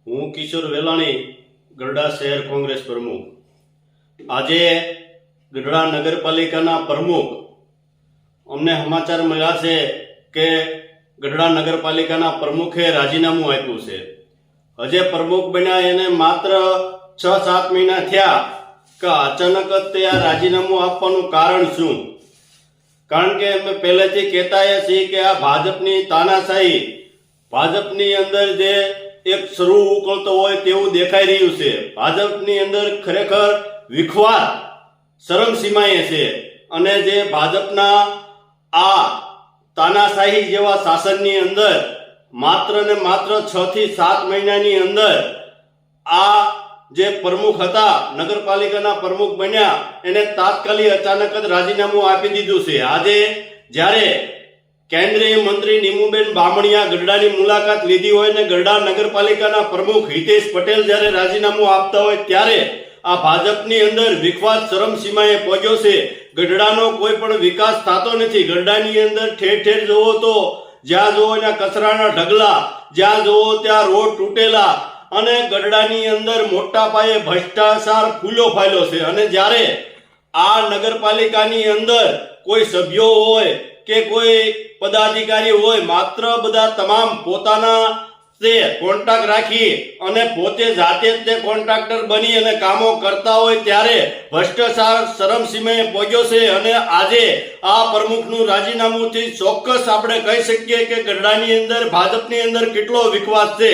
હું કિશોર વેલાણી, ગઢડા શહેર કોંગ્રેસ પ્રમુખ. આજે ગઢડા નગરપાલિકાના પ્રમુખ અમને સમાચાર મળ્યા છે કે ગઢડા નગરપાલિકાના પ્રમુખે રાજીનામું આપ્યું છે. હજે પ્રમુખ બન્યા એને માત્ર 6-7 મહિના થયા કે અચાનક જ તે આ રાજીનામું આપવાનું કારણ શું? કારણ કે અમે પહેલેથી કહેતા છીએ કે આ ભાજપની તાનાશાહી, ભાજપની અંદર જે એક શરૂ ઉકળતો હોય તેવું દેખાઈ રહ્યું છે. ભાજપની અંદર ખરેખર વિખવાદ ચરમસીમાએ છે અને જે ભાજપના આ તાનાશાહી જેવા શાસનની અંદર માત્ર ને માત્ર 6 થી 7 મહિનાની અંદર આ જે પ્રમુખ હતા, નગરપાલિકાના પ્રમુખ બન્યા, એને તાત્કાલિક અચાનક જ રાજીનામું આપી દીધું છે. આજે જ્યારે કેન્દ્રીય મંત્રી નીમુબેન બામણિયા ગઢડાની મુલાકાત લીધી હોય ને ગઢડા નગરપાલિકાના પ્રમુખ હિતેશ પટેલ જ્યારે રાજીનામું આપતા હોય ત્યારે આ ભાજપની અંદર વિખવાદ ચરમસીમાએ પહોંચ્યો છે. ગઢડાનો કોઈ પણ વિકાસ થતો નથી. ગઢડાની અંદર ઠેર ઠેર જોવો તો જ્યાં જોવો ત્યાં કચરાના ઢગલા, જ્યાં જોવો ત્યાં રોડ તૂટેલા અને ગઢડાની અંદર મોટા પાયે ભ્રષ્ટાચાર ફૂલો ફાલ્યો છે. અને જ્યારે આ નગરપાલિકાની અંદર કોઈ સભ્યો હોય કે કોઈ પદાધિકારી હોય, માત્ર બધા તમામ પોતાના તે કોન્ટ્રાક્ટ રાખી અને પોતે જાતે જ તે કોન્ટ્રાક્ટર બની અને કામો કરતા હોય ત્યારે ભ્રષ્ટાચાર ચરમસીમાએ પહોંચ્યો છે. અને આજે આ પ્રમુખનું રાજીનામુંથી ચોક્કસ આપણે કહી શકીએ કે ગઢડાની અંદર ભાજપની અંદર કેટલો વિખવાદ છે.